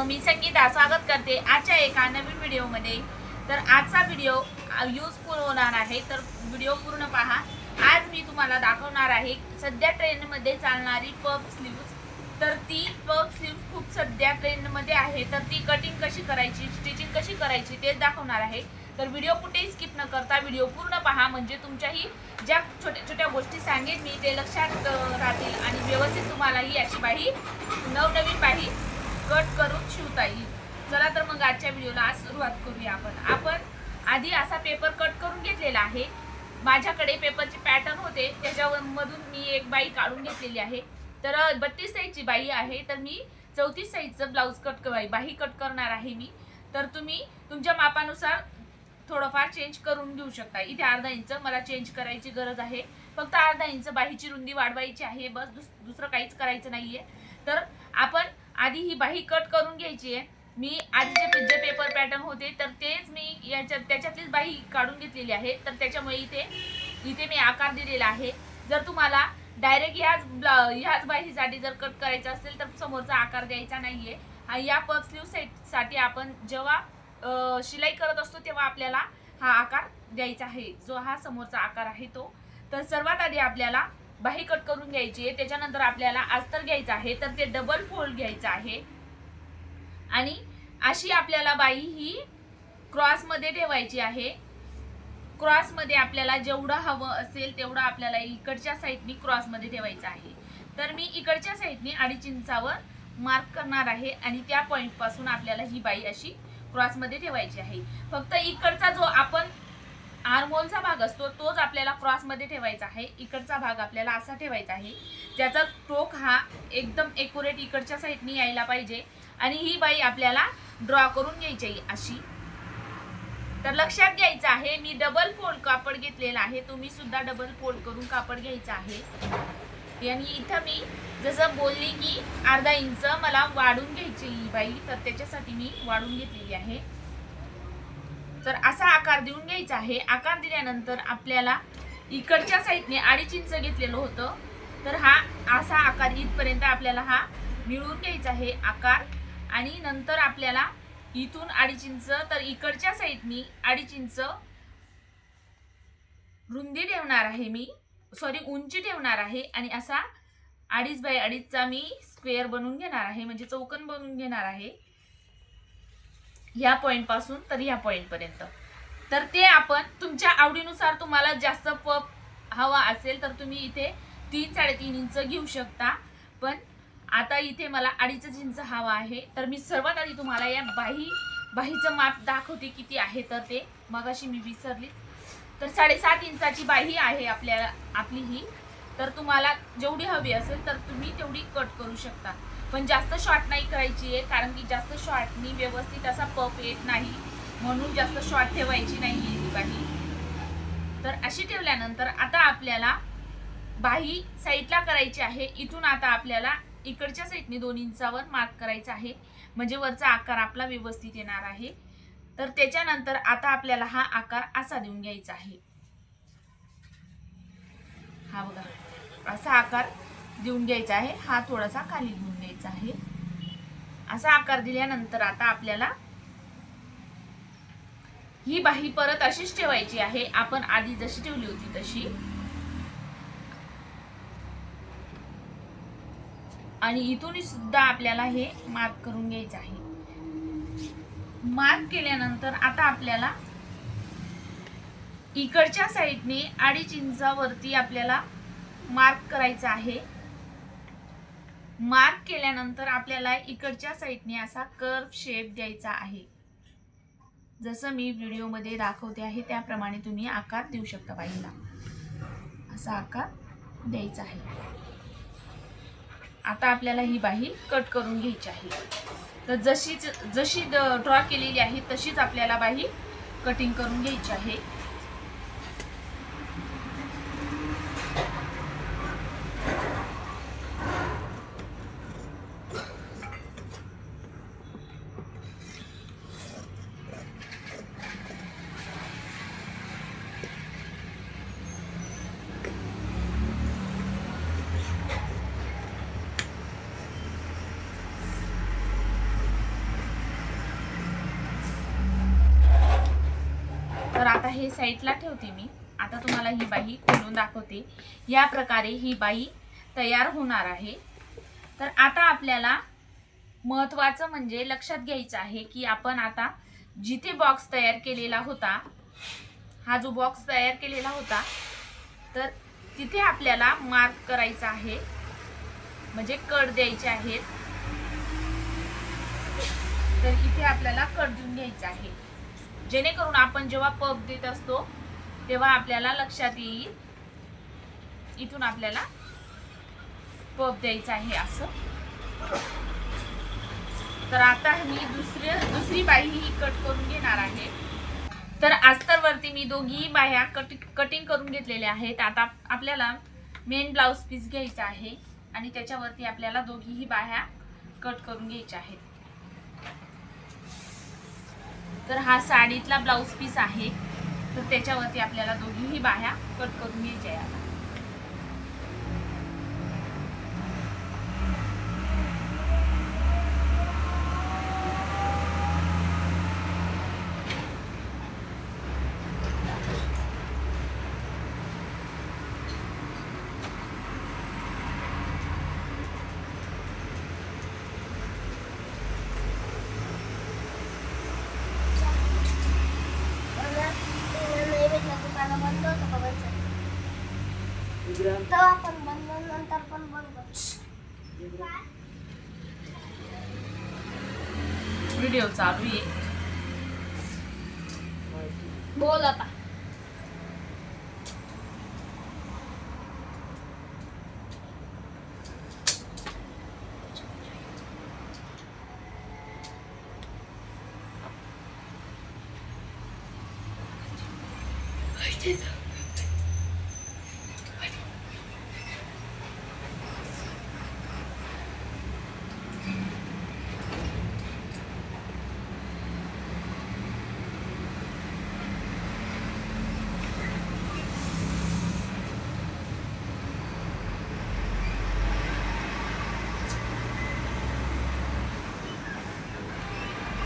मी संगीता स्वागत करते आजच्या एका नवीन व्हिडिओमध्ये। तर आजचा व्हिडिओ यूजफुल होणार आहे, तर व्हिडिओ पूर्ण पहा। आज मी तुम्हाला दाखवणार आहे सध्या ट्रेंडमध्ये चालणारी पफ स्लीव्ज। तर ती पफ स्लीव्ज खूप सध्या ट्रेंडमध्ये आहे, तर ती कटिंग कशी करायची, स्टिचिंग कशी करायची ते दाखवणार आहे। तर व्हिडिओ कुठेही स्किप न करता व्हिडिओ पूर्ण पहा, म्हणजे तुमच्याही ज्या छोट्या छोट्या गोष्टी सांगेन मी ते लक्षात राहतील आणि व्यवस्थित तुम्हाला ही अशी बाही नवनवीन बाही कट करून शिवता येईल। चला तर मग आजच्या व्हिडिओला आज सुरुवात करूया। आपण आधी असा पेपर कट करून घेतलेला आहे। माझ्याकडे पेपरचे पॅटर्न होते, त्याच्यामधून मी एक बाही काढून घेतलेली आहे। तर 32 साईजची बाही आहे, तर मी 34 साईजचं ब्लाउज कट बाही कट करणार आहे मी। तर तुम्ही तुमच्या मापानुसार थोडंफार चेंज करून घेऊ शकता। इथे अर्धा इंच मला चेंज करायची गरज आहे, फक्त अर्धा इंच बाहीची रुंदी वाढवायची आहे, बस दुसरं काहीच करायचं नाहीये। तर आपण आधी ही बाही कट करून घ्यायची आहे। मी आधीचे जे पेपर पॅटर्न होते तर तेच मी त्याच्यातलीच बाही काढून घेतलेली आहे। तर त्याच्यामुळे इथे मी आकार दिलेला आहे। जर तुम्हाला डायरेक्ट ह्याच बाहीसाठी जर कट करायचं असेल तर समोरचा आकार द्यायचा नाहीये। या पफ स्लीव्ह साठी आपण जेव्हा शिलाई करत असतो तेव्हा आपल्याला हा आकार द्यायचा आहे, जो हा समोरचा आकार आहे तो। तर सर्वात आधी आपल्याला बाही कट करून घ्यायची आहे, त्याच्यानंतर आपल्याला अस्तर घ्यायचं आहे, तर ते डबल फोल्ड घ्यायचं आहे आणि अशी आपल्याला बाही ही क्रॉस मध्ये ठेवायची आहे। क्रॉस मध्ये आपल्याला जेवढं हवं असेल तेवढं आपल्याला इकडच्या साईडनी क्रॉस मध्ये ठेवायचं आहे। तर मी इकडच्या साईडनी 2.5 इंचावर मार्क करणार आहे आणि त्या पॉइंट पासून आपल्याला ही बाही अशी क्रॉस मध्ये ठेवायची आहे। फक्त इकडचा जो आपण आर्महोलचा भाग असतो तोच आपल्याला क्रॉस मध्ये ठेवायचा आहे। इकडचा भाग आपल्याला असा ठेवायचा आहे, त्याचा टोक हा एकदम एक्युरेट इकडच्या साईडनी यायला पाहिजे आणि ही बाही आपल्याला ड्रॉ करून घ्यायची आहे अशी। तर लक्षात घ्यायचं आहे, मी डबल फोल्ड कापड घेतलेला आहे, तुम्ही सुद्धा डबल फोल्ड करून कापड घ्यायचं आहे। आणि इथं मी जसं बोलली की अर्धा इंच मला वाढून घ्यायची ही बाही, तर त्याच्यासाठी मी वाढून घेतलेली आहे। तर असा आकार देऊन घ्यायचा आहे। आकार दिल्यानंतर आपल्याला इकडच्या साईडने 2.5 इंच घेतलेलं होतं, तर हा असा आकार इथपर्यंत आपल्याला हा मिळवून घ्यायचा आहे आकार। आणि नंतर आपल्याला इथून 2.5 इंच, तर इकडच्या साईडनी 2.5 इंच रुंदी ठेवणार आहे मी, सॉरी उंची ठेवणार आहे आणि असा 2.5 बाय 2.5 चा मी स्क्वेअर बनवून घेणार आहे, म्हणजे चौकोन बनवून घेणार आहे या पॉइंट पासून तर या पॉइंट पर्यंत। तर ते आपण तुमच्या आवडीनुसार, तुम्हाला जास्त पफ हवा असेल तर तुम्ही इथे 3-3.5 इंच घेऊ शकता, पण आता इथे मला 2.5 इंच हवा आहे। तर मी सर्वात आधी तुम्हाला या बाहीचं माप दाखवते किती आहे, तर ते मगाशी मी विसरली। तर 7.5 इंचाची बाही आहे आपली ही। तर तुम्हाला जेवढी हवी असेल तर तुम्ही तेवढी कट करू शकता, पण जास्त शॉर्ट नाही करायची आहे, कारण की जास्त शॉर्टनी व्यवस्थित असा पफ येत नाही, म्हणून जास्त शॉर्ट ठेवायची नाही ही बाही। तर अशी ठेवल्यानंतर आता आपल्याला बाही साईडला करायची आहे। इथून आता आपल्याला इकडच्या साईडने 2 इंचावर मार्क करायचा आहे, म्हणजे वरचा आकार आपला व्यवस्थित येणार आहे। तर त्याच्यानंतर आता आपल्याला हा आकार असा देऊन घ्यायचा आहे, हा बघा असा आकार देऊन घ्यायचा आहे। हा थोडासा खाली घेऊन घ्यायचा आहे। असा आकार दिल्यानंतर आता आपल्याला ही बाही परत अशीच ठेवायची आहे, आपण आधी जशी ठेवली होती तशी। आणि इथून सुद्धा आपल्याला हे मार्क करून घ्यायचं आहे। मार्क केल्यानंतर आता आपल्याला इकडच्या साईडने 2.5 इंचावरती आपल्याला मार्क करायचा आहे। मार्क केल्यानंतर आपल्याला इकडच्या साईडने असा कर्व शेप द्यायचा आहे, जसं मी व्हिडिओमध्ये दाखवते आहे त्याप्रमाणे तुम्ही आकार देऊ शकता बाईला। असा आकार द्यायचा आहे। आता आपल्याला ही बाही कट करून घ्यायची आहे। तर जशी ड्रॉ केलेली आहे तशीच आपल्याला बाही कटिंग करून घ्यायची आहे। हे साईडला ठेवते मी. आता तुम्हाला ही बाही खोलून दाखवते. या प्रकारे ही बाही तयार होणार आहे. तर आता आपल्याला महत्त्वाचं म्हणजे लक्षात घ्यायचं आहे की आपण आता जिथे बॉक्स तयार केलेला होता, हा जो बॉक्स तयार केलेला होता, तर तिथे आपल्याला मार्क करायचा आहे, म्हणजे कट द्यायचे आहेत. तर इथे आपल्याला कट देऊन घ्यायचा आहे, जेणेकरून आपण जेव्हा पफ देत असतो तेव्हा आपल्याला लक्षात येईल इथून आपल्याला पफ द्यायचा आहे असं. तर आता मी दुसरी बाही ही कट करून घेणार आहे. तर अस्तरवरती मी दोघीही बाह्या कटिंग करून घेतलेल्या आहेत. आता आपल्याला मेन ब्लाउज पीस घ्यायचा आहे आणि त्याच्यावरती आपल्याला दोघीही बाह्या कट करून घ्यायच्या आहेत. तर हा साडीतला ब्लाउज पीस आहे, तर त्याच्यावरती आपल्याला दोघीही बाह्या कट करून घ्यायच्या आहेत. व्हिडिओ चालू आहे, बोल आता.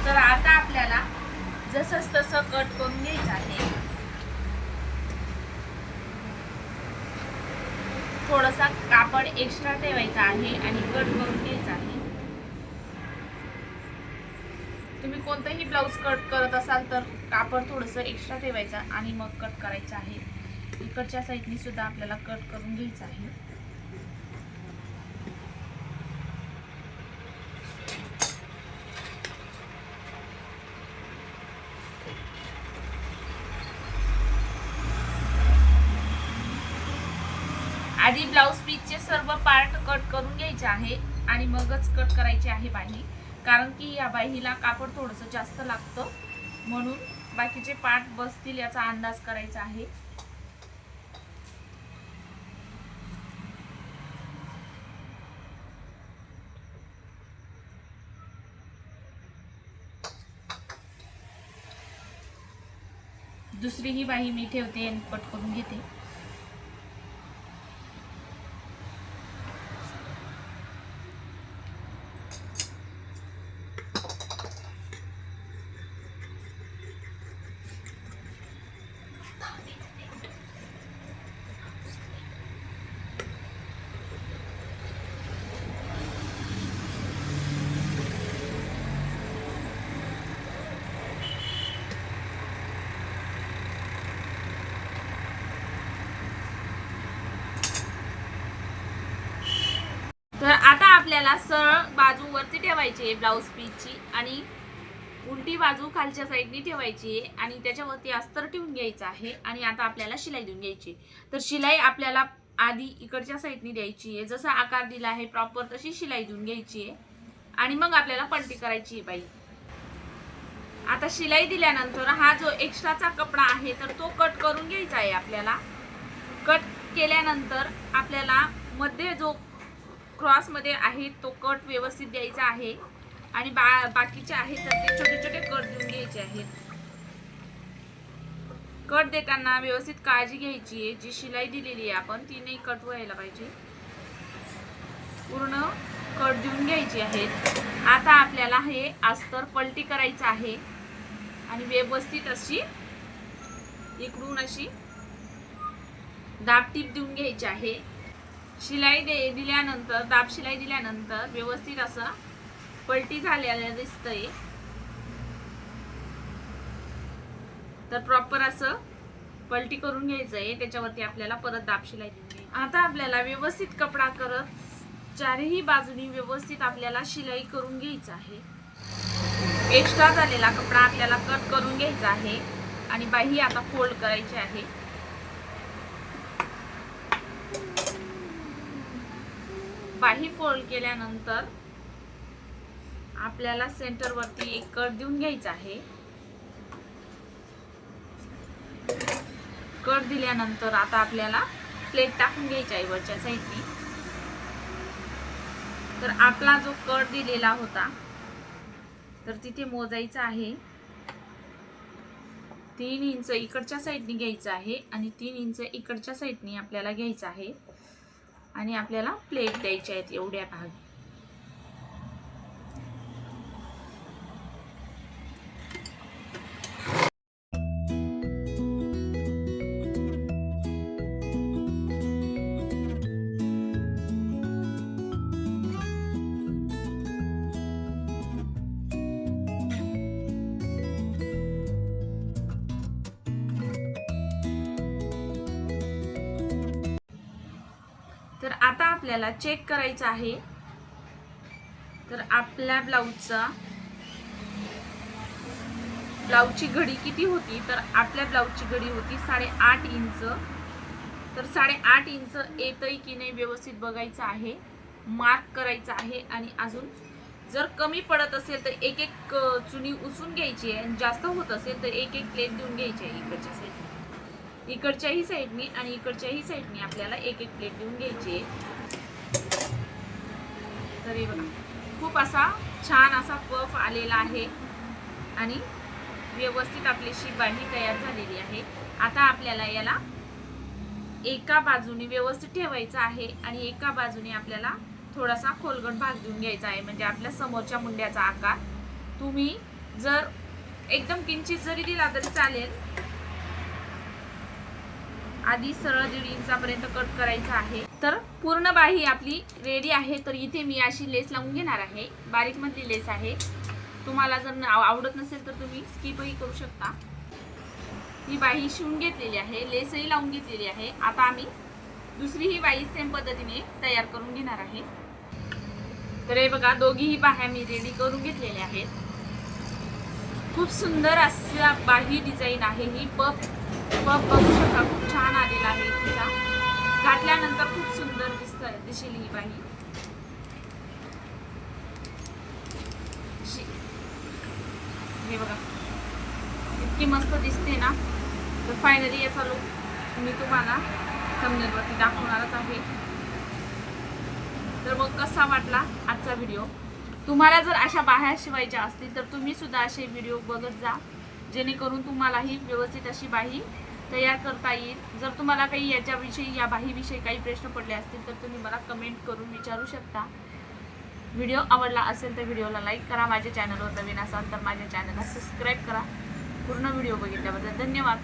तर आता आपल्याला जसंच तसं कट करून घ्यायचं आहे. थोडासा कापड एक्स्ट्रा ठेवायचा आहे आणि कट करून घ्यायचा आहे. तुम्ही कोणताही ब्लाउज कट करत असाल तर कापड थोडंसं एक्स्ट्रा ठेवायचं आणि मग कट करायचं आहे. इकडच्या साईडनी सुद्धा आपल्याला कट करून घ्यायचं आहे. आधी ब्लाउज पीसचे सर्व पार्ट कट करून घ्यायचे आहे आणि मगच कट करायचे आहे बाही, कारण की या बाहीला कापड थोडंसं जास्त लागतं, म्हणून बाकीचे पार्ट बसतील याचा अंदाज करायचा आहे. दुसरी ही बाही मी ठेवते आणि कट करून घेते. तर आता आपल्याला सरळ बाजू वरती ठेवायची आहे ब्लाउज पीसची आणि उलटी बाजू खालच्या साईडनी ठेवायची आहे आणि त्याच्यावरती अस्तर ठेवून घ्यायचं आहे. आणि आता आपल्याला शिलाई देऊन घ्यायची. तर शिलाई आपल्याला आधी इकडच्या साईडनी द्यायची आहे, जसा आकार दिला आहे प्रॉपर तशी शिलाई देऊन घ्यायची आहे आणि मग आपल्याला पलटी करायची आहे बाई. आता शिलाई दिल्यानंतर हा जो एक्स्ट्राचा कपडा आहे तर तो कट करून घ्यायचा आहे. आपल्याला कट केल्यानंतर आपल्याला मध्ये जो क्रॉस मध्ये आहे तो कट व्यवस्थित द्यायचा आहे आणि बाकीचे आहे तर ते छोटे छोटे कट देऊन घ्यायचे आहेत. कट देताना व्यवस्थित काळजी घ्यायची आहे. जी शिलाई दिलेली आहे आपण ती नाही कट व्हायला पाहिजे, पूर्ण कट देऊन घ्यायची आहेत. आता आपल्याला हे अस्तर पलटी करायचं आहे आणि व्यवस्थित अशी इकडून अशी दाब टीप देऊन घ्यायची आहे. शिलाई दिल्यानंतर दाब शिलाई दिल्यानंतर व्यवस्थित असं पलटी झालेलं दिसतंय. तर प्रॉपर असं पलटी करून घ्यायचंय. त्याच्यावरती आपल्याला परत दाब शिलाई देऊन घ्यायची. आता आपल्याला व्यवस्थित कपडा करत चारही बाजूनी व्यवस्थित आपल्याला शिलाई करून घ्यायचं आहे. एक्स्ट्रा झालेला कपडा आपल्याला कट करून घ्यायचा आहे आणि बाही आता फोल्ड करायची आहे. बाही फोल्ड केल्यानंतर आपल्याला सेंटर वरती एक कट देऊन घ्यायचा आहे. कट दिल्यानंतर आता आपल्याला प्लेट टाकून घ्यायची आहे वरच्या साईडनी. तर आपला जो कट दिलेला होता तर तिथे मोजायचा आहे. 3 इंच इकडच्या साईडनी घ्यायचं आहे आणि 3 इंच इकडच्या साईडनी आपल्याला घ्यायचं आहे आणि आपल्याला प्लेट द्यायची आहेत एवढ्या भाग. तर आता आपल्याला चेक करायचं आहे. तर आपल्या ब्लाऊजची घडी किती होती, तर आपल्या ब्लाऊजची घडी होती 8.5 इंच. तर 8.5 इंच येतंय की नाही व्यवस्थित बघायचं आहे, मार्क करायचं आहे. आणि अजून जर कमी पडत असेल तर एक एक चुनी उचलून घ्यायची आहे. जास्त होत असेल तर एक एक प्लेट देऊन घ्यायची आहे. इकडच्या साईडनी, इकडच्याही साईडनी आणि इकडच्याही साईडनी आपल्याला एक एक प्लेट देऊन घ्यायची आहे. तर हे बघा, खूप असा छान असा पफ आलेला आहे आणि व्यवस्थित आपली बाही तयार झालेली आहे. आता आपल्याला याला एका बाजूने व्यवस्थित ठेवायचं आहे आणि एका बाजूने आपल्याला थोडासा खोलगट भाग देऊन घ्यायचा आहे. म्हणजे आपल्या समोरच्या मुंड्याचा आकार तुम्ही जर एकदम किंचित जरी दिला तरी चालेल. आधी सरळ 1.5 इंचापर्यंत कट करायचा आहे. तर पूर्ण बाही आपली रेडी आहे. तर इथे मी अशी लेस लावून घेणार आहे. बारीक मधली लेस आहे. तुम्हाला जर आवडत नसेल तर तुम्ही स्किपही करू शकता. ही बाही शिवून घेतलेली आहे, लेसही लावून घेतलेली आहे. आता आम्ही दुसरी ही बाही सेम पद्धतीने तयार करून घेणार आहे. तर हे बघा, दोघीही बाह्या मी रेडी करून घेतलेल्या आहेत. खूप सुंदर अशा बाही डिझाईन आहे. ही पफ बघू शकता, खूप छान आलेला आहे. तिचा घातल्यानंतर खूप सुंदर दिसेल ही बाही. हे बघा, इतकी मस्त दिसते ना. तर फायनली याचा लुक मी तुम्हाला थंबनेलवरती दाखवणारच आहे. तर मग कसा वाटला आजचा व्हिडिओ. तुम्हाला जर अशा बाह्या शिवायच्या असतील तर तुम्ही सुद्धा असे व्हिडिओ बघत जा, जेणेकरून तुम्हालाही व्यवस्थित अशी बाही तयार करता येईल. जर तुम्हाला काही याच्याविषयी या बाहीविषयी काही प्रश्न पडले असतील तर तुम्ही मला कमेंट करून विचारू शकता. व्हिडिओ आवडला असेल तर व्हिडिओला लाईक करा. माझ्या चॅनलवर नवीन असाल तर माझ्या चॅनलला सबस्क्राईब करा. पूर्ण व्हिडिओ बघितल्याबद्दल धन्यवाद.